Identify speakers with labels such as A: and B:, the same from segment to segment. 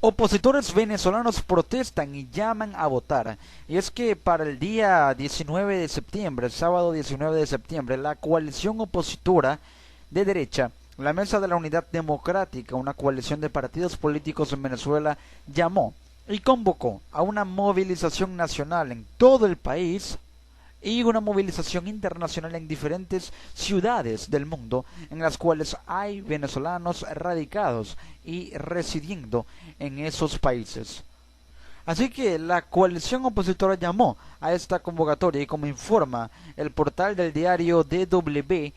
A: Opositores venezolanos protestan y llaman a votar. Y es que para el día 19 de septiembre, el sábado 19 de septiembre, la coalición opositora de derecha, la Mesa de la Unidad Democrática, una coalición de partidos políticos en Venezuela, llamó y convocó a una movilización nacional en todo el país y una movilización internacional en diferentes ciudades del mundo en las cuales hay venezolanos radicados y residiendo en esos países. Así que la coalición opositora llamó a esta convocatoria y como informa el portal del diario DW,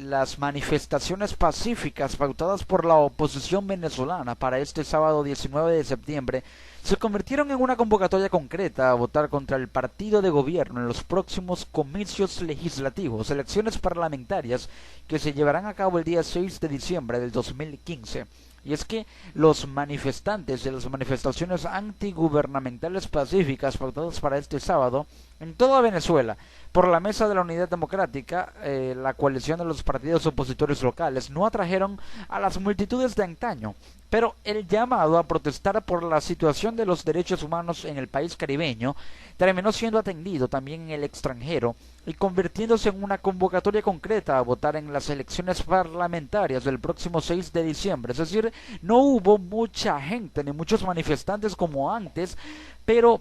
A: las manifestaciones pacíficas pautadas por la oposición venezolana para este sábado 19 de septiembre se convirtieron en una convocatoria concreta a votar contra el partido de gobierno en los próximos comicios legislativos, elecciones parlamentarias que se llevarán a cabo el día 6 de diciembre del 2015. Y es que los manifestantes de las manifestaciones antigubernamentales pacíficas pautadas para este sábado en toda Venezuela por la Mesa de la Unidad Democrática, la coalición de los partidos opositores locales, no atrajeron a las multitudes de antaño, pero el llamado a protestar por la situación de los derechos humanos en el país caribeño terminó siendo atendido también en el extranjero y convirtiéndose en una convocatoria concreta a votar en las elecciones parlamentarias del próximo 6 de diciembre. Es decir, no hubo mucha gente ni muchos manifestantes como antes, pero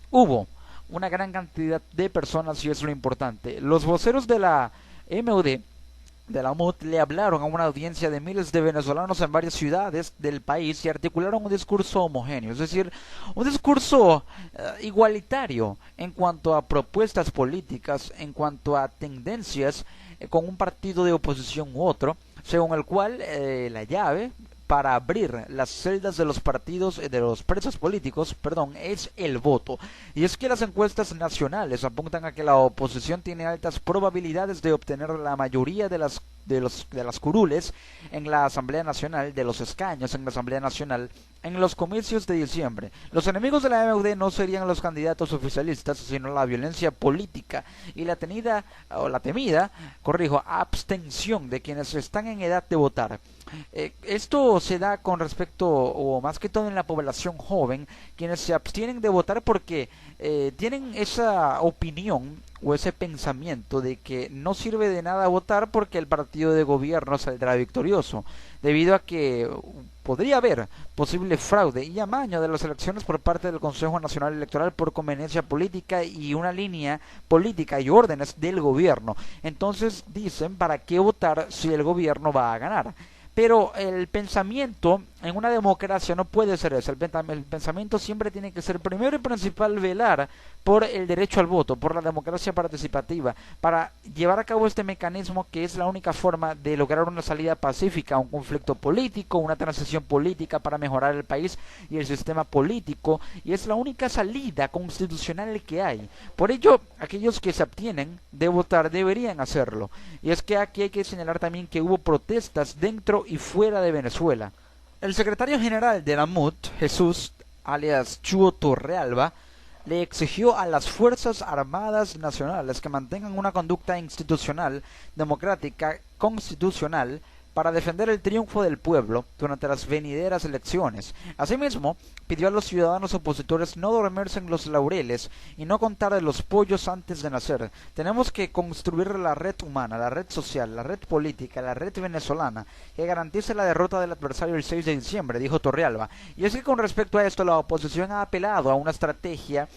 A: hubo una gran cantidad de personas y es lo importante. Los voceros de la MUD, de la MUD, le hablaron a una audiencia de miles de venezolanos en varias ciudades del país y articularon un discurso homogéneo, es decir, un discurso igualitario en cuanto a propuestas políticas, en cuanto a tendencias con un partido de oposición u otro, según el cual la llave para abrir las celdas de los partidos, de los presos políticos, perdón, es el voto. Y es que las encuestas nacionales apuntan a que la oposición tiene altas probabilidades de obtener la mayoría de las curules en la Asamblea Nacional, de los escaños en la Asamblea Nacional, en los comicios de diciembre. Los enemigos de la MUD no serían los candidatos oficialistas, sino la violencia política y la temida, abstención de quienes están en edad de votar. Esto se da con respecto, o más que todo en la población joven, quienes se abstienen de votar porque tienen esa opinión o ese pensamiento de que no sirve de nada votar porque el partido de gobierno saldrá victorioso, debido a que podría haber posible fraude y amaño de las elecciones por parte del Consejo Nacional Electoral por conveniencia política y una línea política y órdenes del gobierno. Entonces dicen, ¿para qué votar si el gobierno va a ganar? Pero el pensamiento en una democracia no puede ser eso. El pensamiento siempre tiene que ser primero y principal velar por el derecho al voto, por la democracia participativa, para llevar a cabo este mecanismo que es la única forma de lograr una salida pacífica a un conflicto político, una transición política para mejorar el país y el sistema político, y es la única salida constitucional que hay. Por ello, aquellos que se abstienen de votar deberían hacerlo. Y es que aquí hay que señalar también que hubo protestas dentro y fuera de Venezuela. El secretario general de la MUD, Jesús, alias Chuo Torrealba, le exigió a las Fuerzas Armadas Nacionales que mantengan una conducta institucional, democrática, constitucional, para defender el triunfo del pueblo durante las venideras elecciones. Asimismo, pidió a los ciudadanos opositores no dormirse en los laureles y no contar de los pollos antes de nacer. Tenemos que construir la red humana, la red social, la red política, la red venezolana, que garantice la derrota del adversario el 6 de diciembre, dijo Torrealba. Y es que con respecto a esto, la oposición ha apelado a una estrategia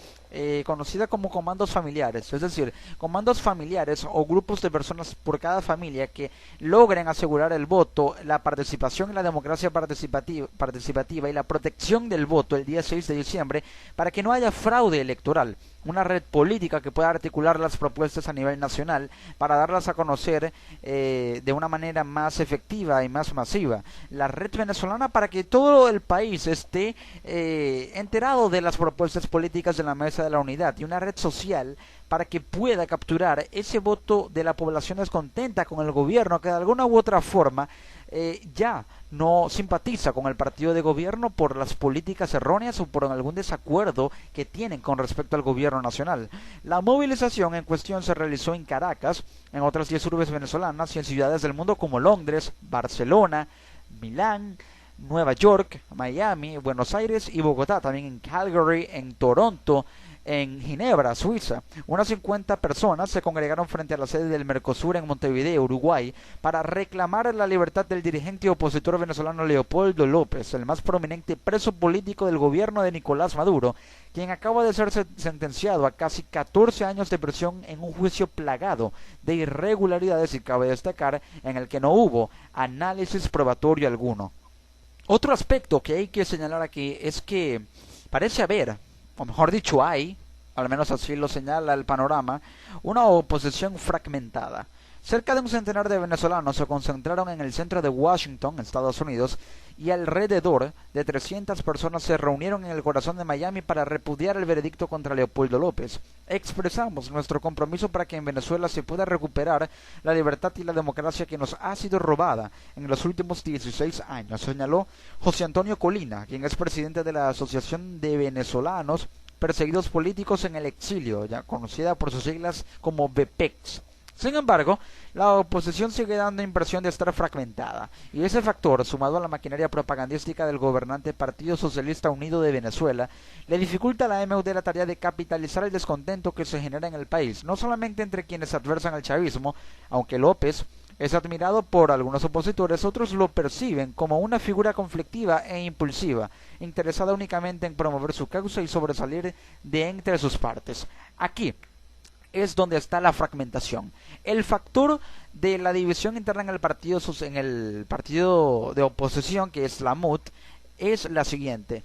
A: conocida como comandos familiares, es decir, comandos familiares o grupos de personas por cada familia que logren asegurar el voto, la participación en la democracia participativa y la protección del voto el día 6 de diciembre para que no haya fraude electoral. Una red política que pueda articular las propuestas a nivel nacional para darlas a conocer de una manera más efectiva y más masiva. La red venezolana para que todo el país esté enterado de las propuestas políticas de la Mesa de la Unidad, y una red social para que pueda capturar ese voto de la población descontenta con el gobierno que de alguna u otra forma ya no simpatiza con el partido de gobierno por las políticas erróneas o por algún desacuerdo que tienen con respecto al gobierno nacional. La movilización en cuestión se realizó en Caracas, en otras 10 urbes venezolanas y en ciudades del mundo como Londres, Barcelona, Milán, Nueva York, Miami, Buenos Aires y Bogotá, también en Calgary, en Toronto, en Ginebra, Suiza. Unas 50 personas se congregaron frente a la sede del Mercosur en Montevideo, Uruguay, para reclamar la libertad del dirigente y opositor venezolano Leopoldo López, el más prominente preso político del gobierno de Nicolás Maduro, quien acaba de ser sentenciado a casi 14 años de prisión en un juicio plagado de irregularidades, y cabe destacar, en el que no hubo análisis probatorio alguno. Otro aspecto que hay que señalar aquí es que parece haber, o mejor dicho hay, al menos así lo señala el panorama, una oposición fragmentada. Cerca de un centenar de venezolanos se concentraron en el centro de Washington, Estados Unidos, y alrededor de 300 personas se reunieron en el corazón de Miami para repudiar el veredicto contra Leopoldo López. Expresamos nuestro compromiso para que en Venezuela se pueda recuperar la libertad y la democracia que nos ha sido robada en los últimos 16 años, señaló José Antonio Colina, quien es presidente de la Asociación de Venezolanos Perseguidos Políticos en el Exilio, ya conocida por sus siglas como VPEX. Sin embargo, la oposición sigue dando impresión de estar fragmentada, y ese factor, sumado a la maquinaria propagandística del gobernante Partido Socialista Unido de Venezuela, le dificulta a la MUD la tarea de capitalizar el descontento que se genera en el país, no solamente entre quienes adversan al chavismo, aunque López es admirado por algunos opositores, otros lo perciben como una figura conflictiva e impulsiva, interesada únicamente en promover su causa y sobresalir de entre sus partes. Aquí es donde está la fragmentación. El factor de la división interna en el partido de oposición, que es la MUD, es la siguiente.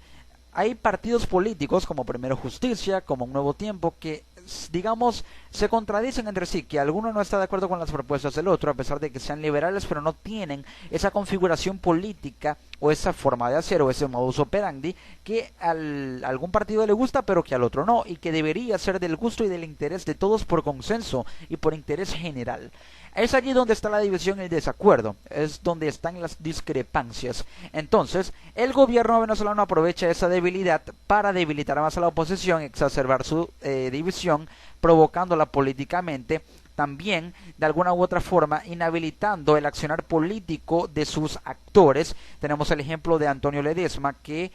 A: Hay partidos políticos como Primero Justicia, como Un Nuevo Tiempo, que digamos se contradicen entre sí, que alguno no está de acuerdo con las propuestas del otro, a pesar de que sean liberales, pero no tienen esa configuración política o esa forma de hacer o ese modus operandi que a algún partido le gusta pero que al otro no, y que debería ser del gusto y del interés de todos por consenso y por interés general. Es allí donde está la división y el desacuerdo, es donde están las discrepancias. Entonces, el gobierno venezolano aprovecha esa debilidad para debilitar más a la oposición, exacerbar su división, provocándola políticamente, también de alguna u otra forma inhabilitando el accionar político de sus actores. Tenemos el ejemplo de Antonio Ledesma, que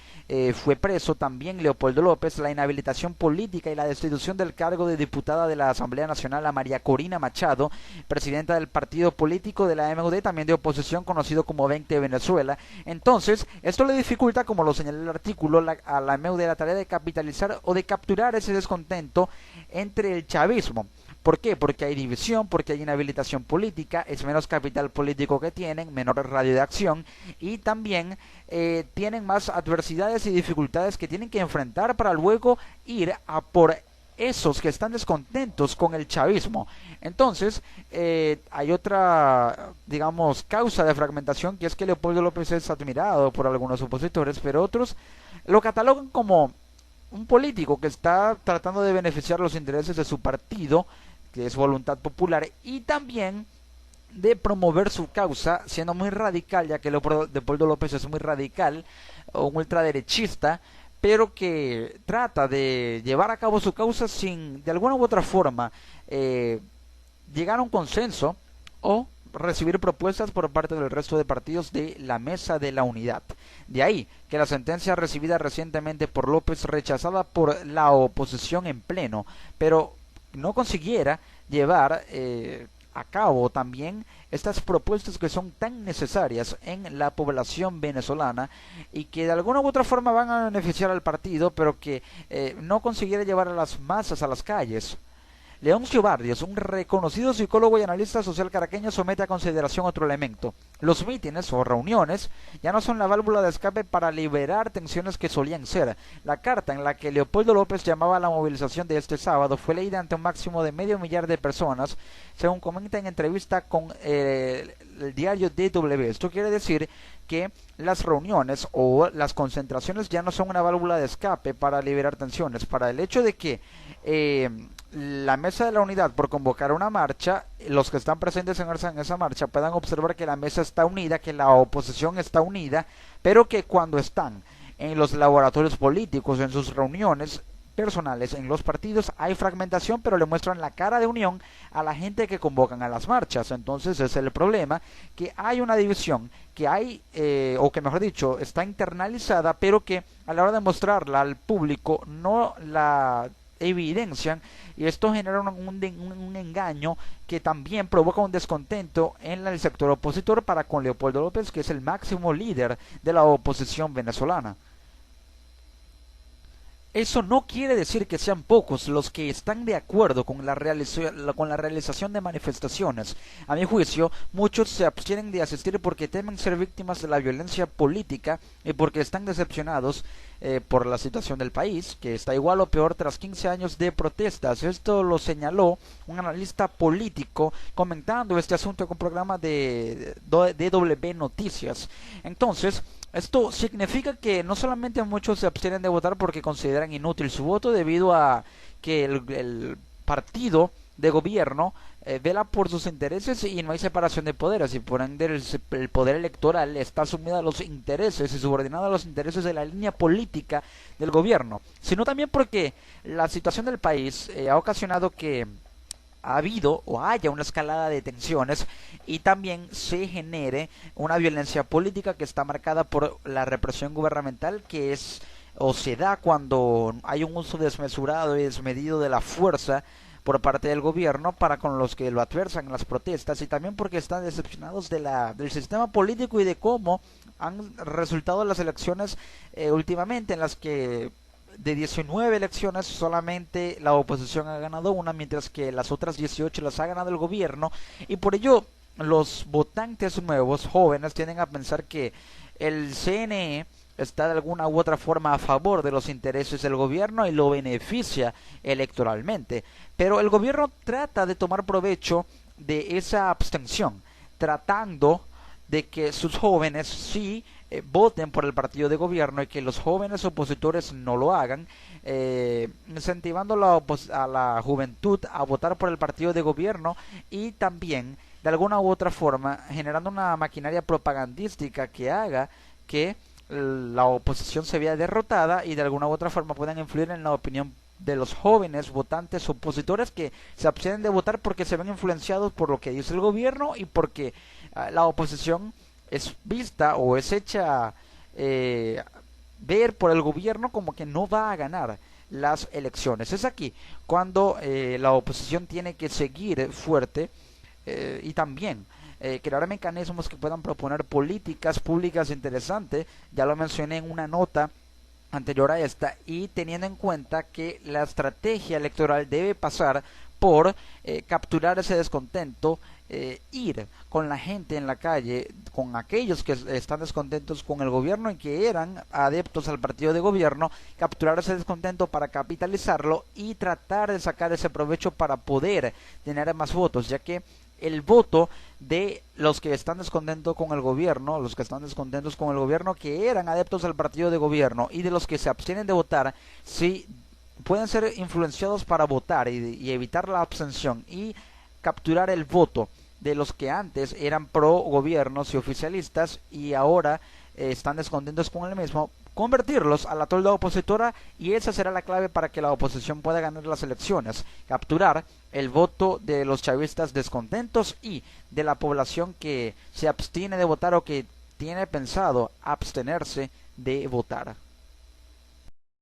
A: fue preso, también Leopoldo López, la inhabilitación política y la destitución del cargo de diputada de la Asamblea Nacional a María Corina Machado, presidenta del partido político de la MUD, también de oposición, conocido como 20 Venezuela. Entonces, esto le dificulta, como lo señala el artículo, a la MUD la tarea de capitalizar o de capturar ese descontento entre el chavismo. ¿Por qué? Porque hay división, porque hay inhabilitación política, es menos capital político que tienen, menor radio de acción, y también tienen más adversidades y dificultades que tienen que enfrentar para luego ir a por esos que están descontentos con el chavismo. Entonces, hay otra, digamos, causa de fragmentación, que es que Leopoldo López es admirado por algunos opositores, pero otros lo catalogan como un político que está tratando de beneficiar los intereses de su partido, que es Voluntad Popular, y también de promover su causa, siendo muy radical, ya que Leopoldo López es muy radical, un ultraderechista, pero que trata de llevar a cabo su causa sin, de alguna u otra forma, llegar a un consenso o recibir propuestas por parte del resto de partidos de la Mesa de la Unidad. De ahí que la sentencia recibida recientemente por López, rechazada por la oposición en pleno, pero no consiguiera llevar a cabo también estas propuestas que son tan necesarias en la población venezolana y que de alguna u otra forma van a beneficiar al partido, pero que no consiguiera llevar a las masas a las calles. Leoncio Barrios, un reconocido psicólogo y analista social caraqueño, somete a consideración otro elemento. Los mítines o reuniones ya no son la válvula de escape para liberar tensiones que solían ser. La carta en la que Leopoldo López llamaba a la movilización de este sábado fue leída ante un máximo de 500,000 de personas, según comenta en entrevista con el diario DW. Esto quiere decir que las reuniones o las concentraciones ya no son una válvula de escape para liberar tensiones, para el hecho de que la Mesa de la Unidad, por convocar una marcha, los que están presentes en esa marcha puedan observar que la mesa está unida, que la oposición está unida, pero que cuando están en los laboratorios políticos, en sus reuniones, personales en los partidos, hay fragmentación, pero le muestran la cara de unión a la gente que convocan a las marchas. Entonces ese es el problema, que hay una división, que hay, o que mejor dicho, está internalizada, pero que a la hora de mostrarla al público no la evidencian, y esto genera un engaño que también provoca un descontento en el sector opositor para con Leopoldo López, que es el máximo líder de la oposición venezolana. Eso no quiere decir que sean pocos los que están de acuerdo con la realización de manifestaciones. A mi juicio, muchos se abstienen de asistir porque temen ser víctimas de la violencia política y porque están decepcionados por la situación del país, que está igual o peor tras 15 años de protestas. Esto lo señaló un analista político comentando este asunto con un programa de DW Noticias. Entonces, esto significa que no solamente muchos se abstienen de votar porque consideran inútil su voto debido a que el partido de gobierno vela por sus intereses y no hay separación de poderes, y por ende el poder electoral está sumido a los intereses y subordinado a los intereses de la línea política del gobierno, sino también porque la situación del país ha ocasionado que ha habido o haya una escalada de tensiones y también se genere una violencia política que está marcada por la represión gubernamental, que es o se da cuando hay un uso desmesurado y desmedido de la fuerza por parte del gobierno para con los que lo adversan en las protestas, y también porque están decepcionados del sistema político y de cómo han resultado las elecciones últimamente, en las que de 19 elecciones solamente la oposición ha ganado una, mientras que las otras 18 las ha ganado el gobierno, y por ello los votantes nuevos, jóvenes, tienden a pensar que el CNE está de alguna u otra forma a favor de los intereses del gobierno y lo beneficia electoralmente. Pero el gobierno trata de tomar provecho de esa abstención, tratando de que sus jóvenes sí voten por el partido de gobierno y que los jóvenes opositores no lo hagan, incentivando a la juventud a votar por el partido de gobierno, y también de alguna u otra forma generando una maquinaria propagandística que haga que la oposición se vea derrotada y de alguna u otra forma puedan influir en la opinión de los jóvenes votantes opositores, que se abstienen de votar porque se ven influenciados por lo que dice el gobierno y porque la oposición es vista o es hecha ver por el gobierno como que no va a ganar las elecciones. Es aquí cuando la oposición tiene que seguir fuerte y también crear mecanismos que puedan proponer políticas públicas interesantes. Ya lo mencioné en una nota anterior a esta, y teniendo en cuenta que la estrategia electoral debe pasar por capturar ese descontento, ir con la gente en la calle, con aquellos que están descontentos con el gobierno y que eran adeptos al partido de gobierno, capturar ese descontento para capitalizarlo y tratar de sacar ese provecho para poder tener más votos, ya que el voto de los que están descontentos con el gobierno, que eran adeptos al partido de gobierno, y de los que se abstienen de votar, sí pueden ser influenciados para votar y evitar la abstención y capturar el voto de los que antes eran pro gobiernos y oficialistas y ahora están descontentos con el mismo, convertirlos a la tolda opositora, y esa será la clave para que la oposición pueda ganar las elecciones: capturar el voto de los chavistas descontentos y de la población que se abstiene de votar o que tiene pensado abstenerse de votar.